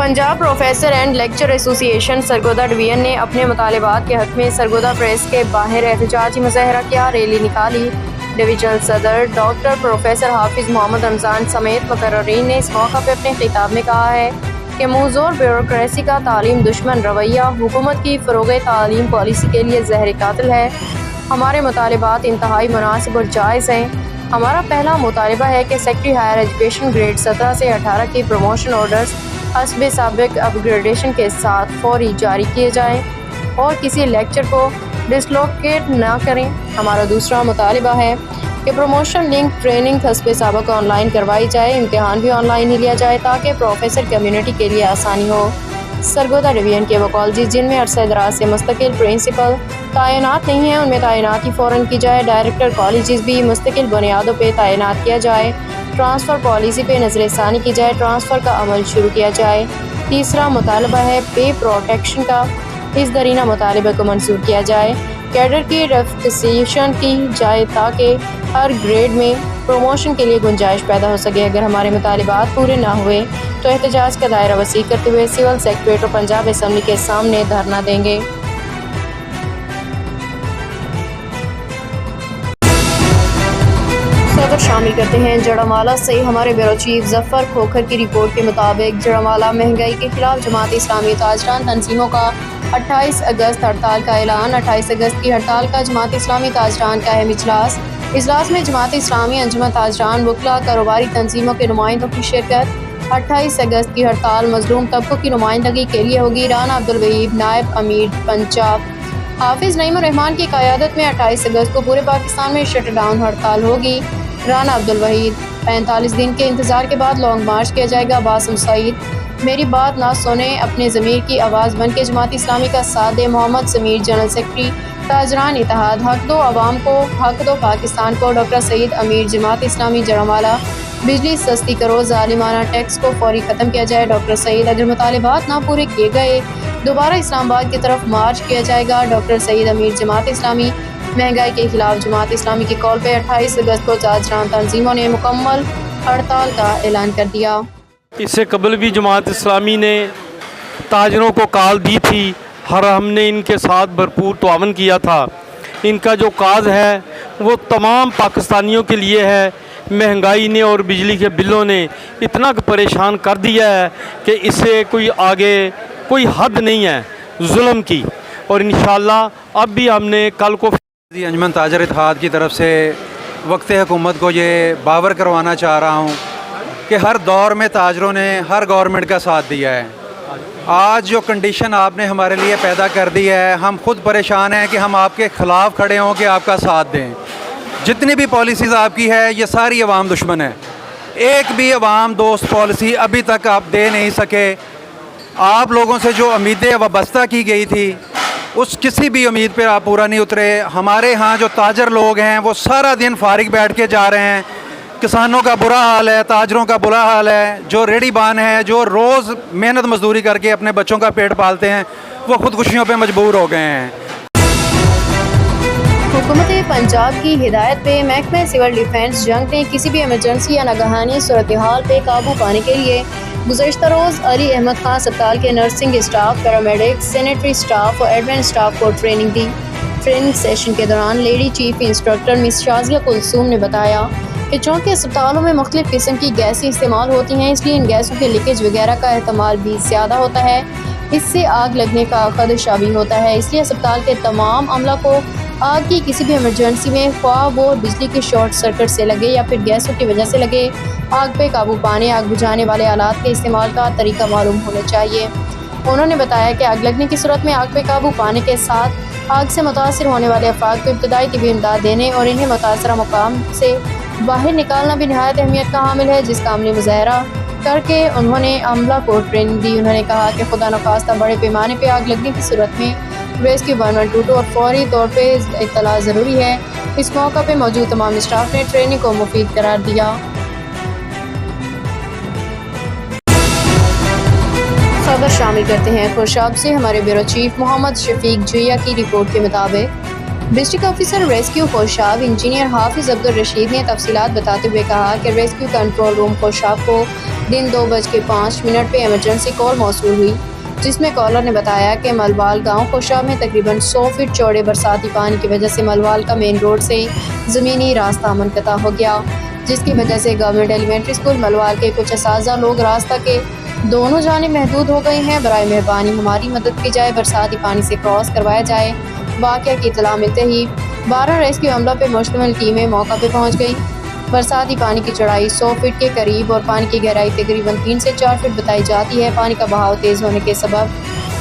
Punjab professor and lecture association Sargodha division ने अपने मुतालिबात के हक में सरगोदा प्रेस के बाहर एहतजाजी मुजाहरा किया, रैली निकाली। डिवीजनल सदर डॉक्टर प्रोफेसर हाफिज मोहम्मद रमज़ान समेत मुकर्ररीन ने इस मौका पर अपने खिताब में कहा है कि मुज़ोर ब्यूरोक्रेसी का तालीम दुश्मन रवैया हुकूमत की फ़रोग़ तालीम पॉलिसी के लिए ज़हर कातिल है। हमारे मुतालिबात इंतहाई मुनासिब और जायज़ हैं। हमारा पहला मुतालिबा है कि सेक्रेटरी हायर एजुकेशन ग्रेड 17 से 18 की प्रमोशन ऑर्डर्स हस्ब साबिक अपग्रेडेशन के साथ फौरी जारी किए जाएँ और किसी लेक्चर को डिसलोकेट ना करें। हमारा दूसरा मुतालिबा है कि प्रमोशन लिंक ट्रेनिंग हस्ब साबिक ऑनलाइन करवाई जाए, इम्तिहान भी ऑनलाइन ही लिया जाए ताकि प्रोफेसर कम्युनिटी के लिए आसानी हो। सरगोदा डिवीजन के वो कॉलेज जिनमें अरसा दराज से मुस्तकिल प्रिंसिपल तैनात नहीं है, उनमें तैनाती फ़ौरन की जाए। डायरेक्टर कॉलेज भी मुस्तकिल बुनियादों पर तैनात किया जाए। ट्रांसफ़र पॉलिसी पे नज़रसानी की जाए, ट्रांसफ़र का अमल शुरू किया जाए। तीसरा मुतालबा है पे प्रोटेक्शन का, इस दरीना मुतालबे को मंसूर किया जाए। कैडर की रिफिक्सेशन की जाए ताकि हर ग्रेड में प्रमोशन के लिए गुंजाइश पैदा हो सके। अगर हमारे मुतालिबात पूरे ना हुए तो एहतजाज का दायरा वसी करते हुए सिविल सेक्रेटरीट और पंजाब असम्बली के सामने धरना देंगे। खबर शामिल करते हैं जड़ामाला से। हमारे ब्यूरो चीफ जफर खोखर की रिपोर्ट के मुताबिक जड़ामाला महंगाई के खिलाफ जमात इस्लामी ताजरान तंजीमों का 28 अगस्त हड़ताल का ऐलान। 28 अगस्त की हड़ताल का जमात इस्लामी ताजरान का अहम इजलास में जमात इस्लामी अंजुमन ताजरान वकला कारोबारी तंजीमों के नुमाइंदों की शिरकत। 28 अगस्त की हड़ताल मजलूम तबकों की नुमाइंदगी के लिए होगी। राना अब्दुल वहीद नायब अमीर पंजाब हाफिज नईमुर रहमान की क़यादत में 28 अगस्त को पूरे पाकिस्तान में शटडाउन हड़ताल होगी। राना अब्दुल वहीद 45 दिन के इंतज़ार के बाद लॉन्ग मार्च किया जाएगा। बासम सईद मेरी बात ना सुने अपने ज़मीर की आवाज़ बन के जमात इस्लामी का साथ दे। मोहम्मद समीर जनरल सेक्रेटरी ताजरान इत्तेहाद हक दो अवाम को, हक दो पाकिस्तान को। डॉक्टर सईद अमीर जमात इस्लामी जड़ामाला बिजली सस्ती करो, ज़ालिमाना टैक्स को फौरी ख़त्म किया जाए। डॉक्टर सईद अगर मुतालिबात ना पूरे किए गए दोबारा इस्लामाबाद की तरफ मार्च किया जाएगा। डॉक्टर सईद अमीर जमात इस्लामी महंगाई के खिलाफ जमात इस्लामी की कॉल पर 28 अगस्त को ताजरान तंजीमों ने मुकम्मल हड़ताल का ऐलान कर दिया। इससे कबल भी जमात इस्लामी ने ताजरों को कॉल दी थी, हमने इनके साथ भरपूर तावन किया था। इनका जो काज है वो तमाम पाकिस्तानियों के लिए है। महंगाई ने और बिजली के बिलों ने इतना परेशान कर दिया है कि इससे कोई आगे कोई हद नहीं है जुल्म की। और इंशाअल्लाह अब भी हमने कल को अंजुमन ताजर इत्तेहाद की तरफ से वक्त हुकूमत को ये बावर करवाना चाह रहा हूँ कि हर दौर में ताजरों ने हर गवर्नमेंट का साथ दिया है। आज जो कंडीशन आपने हमारे लिए पैदा कर दी है, हम खुद परेशान हैं कि हम आपके ख़िलाफ़ खड़े हों कि आपका साथ दें। जितनी भी पॉलिसीज़ आपकी है ये सारी अवाम दुश्मन है। एक भी अवाम दोस्त पॉलिसी अभी तक आप दे नहीं सके। आप लोगों से जो उम्मीदें वाबस्ता की गई थी उस किसी भी उम्मीद पर आप पूरा नहीं उतरे। हमारे यहाँ जो ताजर लोग हैं वो सारा दिन फारिग बैठ के जा रहे हैं। किसानों का बुरा हाल है, ताजरों का बुरा हाल है। जो रेडीबान है, जो रोज़ मेहनत मजदूरी करके अपने बच्चों का पेट पालते हैं, वो खुदकुशियों पे मजबूर हो गए हैं। हुकूमत पंजाब की हिदायत पे महकमा सिविल डिफेंस जंग ने किसी भी इमरजेंसी या नागहानी सूरत हाल पे काबू पाने के लिए गुज़श्ता रोज़ अली अहमद खान अस्पताल के nursing staff, paramedics, sanitary staff और एडमिन स्टाफ को ट्रेनिंग दी। ट्रेनिंग सेशन के दौरान lady chief instructor miss Shazia Kulsoom ने बताया कि चूँकि अस्पतालों में मुख्तलिफ़ किस्म की गैसें इस्तेमाल होती हैं, इसलिए इन गैसों के लीकेज वगैरह का एहतमाल भी ज़्यादा होता है। इससे आग लगने का खदशा भी होता है। इसलिए अस्पताल के तमाम अमला को आग की किसी भी इमरजेंसी में ख्वाह वो बिजली के शॉर्ट सर्किट से लगे या फिर गैसों की वजह से लगे, आग पे काबू पाने, आग बुझाने वाले आलात के इस्तेमाल का तरीका मालूम होना चाहिए। उन्होंने बताया कि आग लगने की सूरत में आग पे काबू पाने के साथ आग से मुतासर होने वाले अफराद को इब्तदाई तिबी इमदाद देने और इन्हें मुतासरा मकाम से बाहर निकालना भी नहायत अहमियत का हामिल है, जिसका अमली मुजाहरा करके उन्होंने अमला को ट्रेनिंग दी। उन्होंने कहा कि खुदा न खास्ता बड़े पैमाने पर आग लगने की सूरत में रेस्क्यू 112 और फौरी तौर पे इत्तला ज़रूरी है। इस मौका पे मौजूद तमाम स्टाफ ने ट्रेनिंग को मुफीद करार दिया। खबर शामिल करते हैं खुर्शाब से। हमारे ब्यूरो चीफ मोहम्मद शफीक जुइया की रिपोर्ट के मुताबिक डिस्ट्रिक्ट ऑफिसर रेस्क्यू खुर्शाब इंजीनियर हाफिज अब्दुल रशीद ने तफसीलात बताते हुए कहा कि रेस्क्यू कंट्रोल रूम खुर्शाब को दिन 2:05 पे इमरजेंसी कॉल मौसूल हुई, जिसमें कॉलर ने बताया कि मलवाल गांव कोशा में तकरीबन 100 फीट चौड़े बरसाती पानी की वजह से मलवाल का मेन रोड से ज़मीनी रास्ता मुनक़ता हो गया, जिसकी वजह से गवर्नमेंट एलिमेंट्री स्कूल मलवाल के कुछ असातिज़ा लोग रास्ता के दोनों जाने महदूद हो गए हैं। बराए मेहरबानी हमारी मदद की जाए, बरसाती पानी से क्रॉस करवाया जाए। वाक़या की इत्तला मिलते ही 12 रेस्क्यू अमला पे मुश्तमिल टीमें मौका पे पहुंच गई। बरसाती पानी की चौड़ाई 100 फीट के करीब और पानी की गहराई तकरीबन 3 से 4 फीट बताई जाती है। पानी का बहाव तेज़ होने के सबब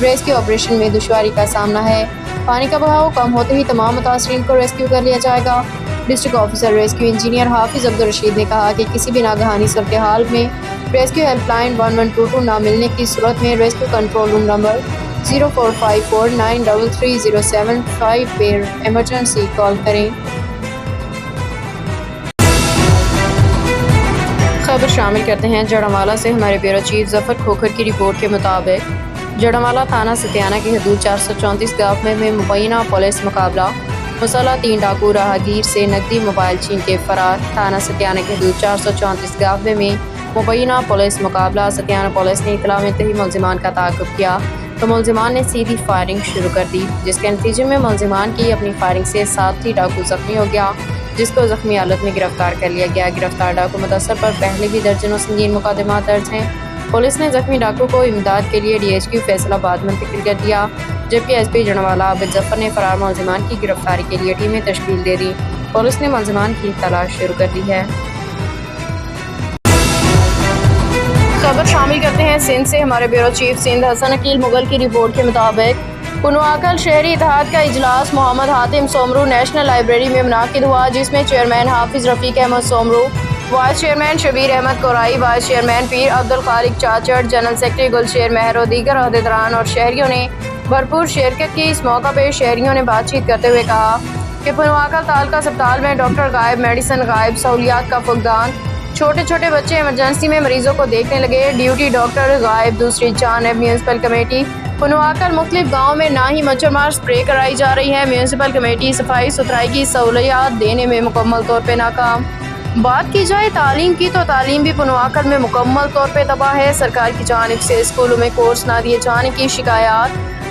रेस्क्यू ऑपरेशन में दुश्वारी का सामना है। पानी का बहाव कम होते ही तमाम मुतासरीन को रेस्क्यू कर लिया जाएगा। डिस्ट्रिक्ट ऑफिसर रेस्क्यू इंजीनियर हाफिज़ अब्दुल रशीद ने कहा कि किसी भी नागहानी सूरत हाल में रेस्क्यू हेल्पलाइन 1122 ना मिलने की सूरत में रेस्क्यू कंट्रोल रूम नंबर 0454933075 पर इमरजेंसी कॉल करें। खबर शामिल करते हैं जड़ावाला से। हमारे ब्यूरो चीफ जफर खोखर की रिपोर्ट के मुताबिक जड़ावाला थाना सतियाना की हदूद 434 गाँव में मुबैना पुलिस मुकाबला। मुसल्लह 3 डाकू राहगीर से नकदी मोबाइल छीन के फरार। थाना सतियाना की हदूद 434 गाँव में मुबैना पुलिस मुकाबला। सतियाना पुलिस ने इतला मिलते ही मुलजिमान का ताक़ुब किया तो मुलजिमान ने सीधी फायरिंग शुरू कर दी, जिसके नतीजे में मुलजिमान की अपनी फायरिंग से साथी डाकू जख्मी हो गया, जिसको जख्मी हालत में गिरफ्तार कर लिया गया। गिरफ्तार डाकू मुतासर पर पहले भी दर्जनों संगीन मुकदमा दर्ज हैं। पुलिस ने जख्मी डाकू को इमदाद के लिए DHQ फैसलाबाद मुंतकिल कर दिया, जबकि SP जड़ावाला आबिद जफर ने फरार मुलजिमान की गिरफ्तारी के लिए टीमें तश्कील दे दी। पुलिस ने मुलजिमान की तलाश शुरू कर दी है। खबर शामिल करते हैं सिंध से। हमारे ब्यूरो चीफ सिंध हसन अकील मुगल की रिपोर्ट के मुताबिक पुनवाकल शहरी इत्तेहाद का इजलास मोहम्मद हातिम सोमरू नेशनल लाइब्रेरी में मुनाकिद हुआ, जिसमें chairman Hafiz Rafiq Ahmed Soomro, vice chairman Shabbir Ahmed Korai, vice chairman Pir Abdul Khaliq Chachar, general secretary Gulsher Mahar और दीगर अहदेदारान और शहरियों ने भरपूर शिरकत की। इस मौका पर शहरियों ने बातचीत करते हुए कहा कि पुनवाकल तालका अस्पताल में डॉक्टर गायब, मेडिसन गायब, सहूलियात का फुकदान, छोटे छोटे बच्चे इमरजेंसी में मरीजों को देखने लगे, ड्यूटी डॉक्टर गायब। दूसरी जानब म्यूनसिपल कमेटी पुनवाकल मुख्तलिफ गाँव में ना ही मच्छर मार स्प्रे कराई जा रही है। म्यूनसिपल कमेटी सफाई सुथराई की सहूलियात देने में मुकम्मल तौर पर नाकाम। बात की जाए तालीम की तो तालीम भी पुनवाकल में मुकम्मल तौर पर तबाह है। सरकार की जानिब से स्कूलों में कोर्स ना दिए जाने की शिकायत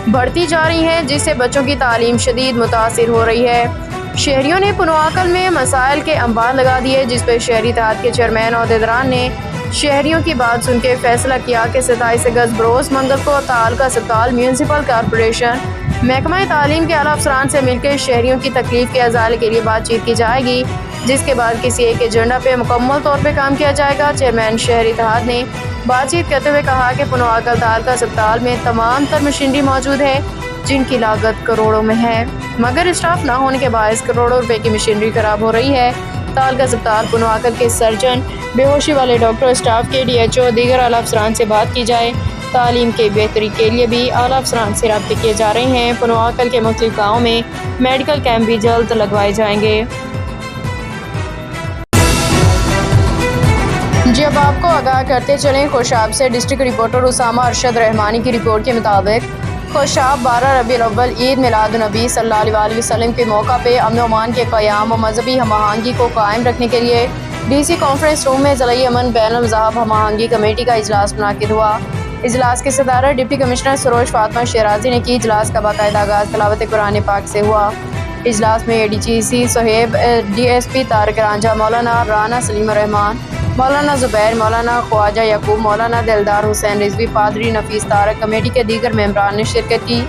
बढ़ती जा रही हैं, जिससे बच्चों की तालीम शदीद मुतासिर हो रही है। शहरियों ने पुनवाकल में मसाइल के अंबार लगा दिए, जिस पर शहरी इत्तेहाद के चेयरमैन अहदेदारान ने शहरियों की बात सुन के फैसला किया कि 27 अगस्त बरोज़ मंगल को तालका अस्पताल, म्यूनसिपल कॉरपोरेशन, महकमा तालीम के आला अफसरान से मिलकर शहरियों की तकलीफ के अजाले के लिए बातचीत की जाएगी, जिसके बाद किसी एक एजेंडा पे मुकम्मल तौर पे काम किया जाएगा। चेयरमैन शहरी इत्तेहाद ने बातचीत करते हुए कहा कि पुनवाकल तालका अस्पताल में तमाम तर मशीनरी मौजूद है, जिनकी लागत करोड़ों में है, मगर स्टाफ ना होने के बायस करोड़ों रुपए की मशीनरी खराब हो रही है। तालका अस्पताल पुनवाकल के सर्जन, बेहोशी वाले डॉक्टर, स्टाफ के DHO, दीगर आला अफसरान से बात की जाए। तालीम के बेहतरी के लिए भी आला अफसरान से राब्ते किए जा रहे हैं। पुनवाकल के मुख्तलिफ गाँव में मेडिकल कैंप भी जल्द लगवाए जाएंगे। जब आपको आगाह करते चलें खुशाब से, डिस्ट्रिक्ट रिपोर्टर उसामा अरशद रहमानी की रिपोर्ट के मुताबिक खुशाब 12 रबीउल अव्वल ईद मिलाद नबी सल्लल्लाहु अलैहि वसल्लम के मौका पे अमन अमान के क़याम और मजहबी हम आहंगी को कायम रखने के लिए DC कॉन्फ्रेंस रूम में ज़िला अमन बैनुल मज़ाहब हम आहंगी कमेटी का इजलास मुनाकिद हुआ। इजलास की सदारत डिप्टी कमिश्नर सरोज फातिमा शेराजी ने की। इजलास का बाकायदा आगाज़ तिलावत कुरान पाक से हुआ। इजलास में ADGC सोहेब, DSP तारक रांझा, मौलाना राना सलीम रहमान, मौलाना ज़ुबैर, मौलाना ख्वाजा यकूब, मौलाना दिलदार हुसैन रिजवी, पादरी नफीस तारक, कमेटी के दीगर मेंबरान ने शिरकत की।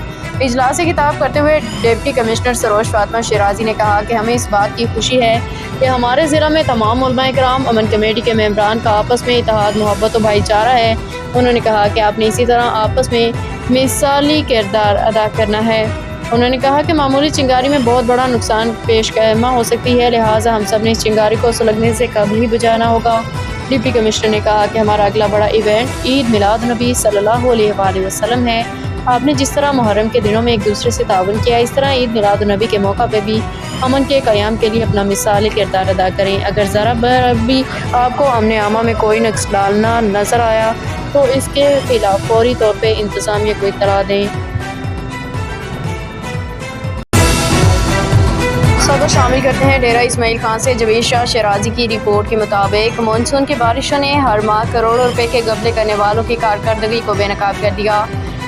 इजलास से खिताब करते हुए डिप्टी कमिश्नर सरोज फातिमा शेराजी ने कहा कि हमें इस बात की खुशी है कि हमारे ज़िला में तमाम उलमा इकराम, अमन कमेटी के मेंबरान का आपस में इत्तेहाद, मोहब्बत और भाईचारा है। उन्होंने कहा कि आपने इसी तरह आपस में मिसाली किरदार अदा करना है। उन्होंने कहा कि मामूली चिंगारी में बहुत बड़ा नुकसान पेश हो सकती है, लिहाजा हम सब ने इस चिंगारी को सुलगने से कभी ही बुझाना होगा। डिप्टी कमिश्नर ने कहा कि हमारा अगला बड़ा इवेंट ईद मिलाद नबी सल्लल्लाहु अलैहि वसल्लम है। आपने जिस तरह मुहर्रम के दिनों में एक दूसरे से ताउन किया, इस तरह ईद मिलाद नबी के मौका पर भी अमन के क़याम के लिए अपना मिसाली किरदार अदा करें। अगर ज़रा भी आपको अमन आमा में कोई नक्स डालना नज़र आया तो इसके खिलाफ फौरी तौर पर इंतज़ामिया को इत्तला दें। खबर शामिल करते हैं डेरा इस्माइल खान से। जवेद शाह शराजी की रिपोर्ट के मुताबिक मानसून की बारिशों ने हर माह करोड़ों रुपए के गबले करने वालों की कारकर्दगी को बेनकाब कर दिया।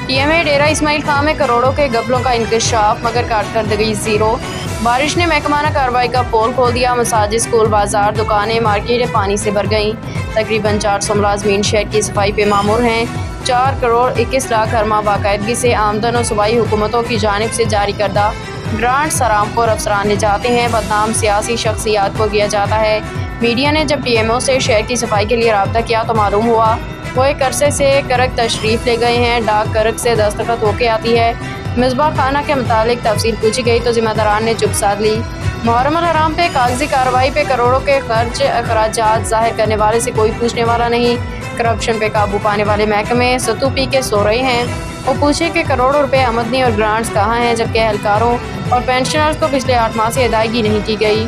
टीएमए डेरा इस्माइल खान में करोड़ों के गबलों का इंकशाफ मगर कारकर्दगी ज़ीरो। बारिश ने महकमाना कार्रवाई का पोल खोल दिया। मसाजिद, स्कूल, बाजार, दुकानें, मार्केटें पानी से भर गईं। तकरीबन 400 मुलाजमीन शहर की सफाई पे मामूर हैं। 4 करोड़ 21 लाख हर माह बाकायदगी से आमदन और सूबाई हुकूमतों की जानिब से जारी करदा ग्रांट्स आरामको और अफसरान ले जाते हैं। बदनाम सियासी शख्सियात को किया जाता है। मीडिया ने जब टीएमओ से शहर की सफाई के लिए रब्ता किया तो मालूम हुआ वो एक अरसे से करक तशरीफ़ ले गए हैं। डाक करक से दस्तखत होके आती है। मिसबाह खाना के मुतालिक तफसील पूछी गई तो जिम्मेदारान ने चुप साध ली। मुहर्रम अल हराम पे कागजी कार्रवाई पे करोड़ों के खर्च अखराजात जाहिर करने वाले से कोई पूछने वाला नहीं। करप्शन पे काबू पाने वाले महकमे सतू पी के सो रहे हैं। वो पूछे कि करोड़ों रुपए आमदनी और ग्रांट्स कहाँ हैं, जबकि एहलकारों और पेंशनर्स को पिछले 8 माह से अदायगी नहीं की गई।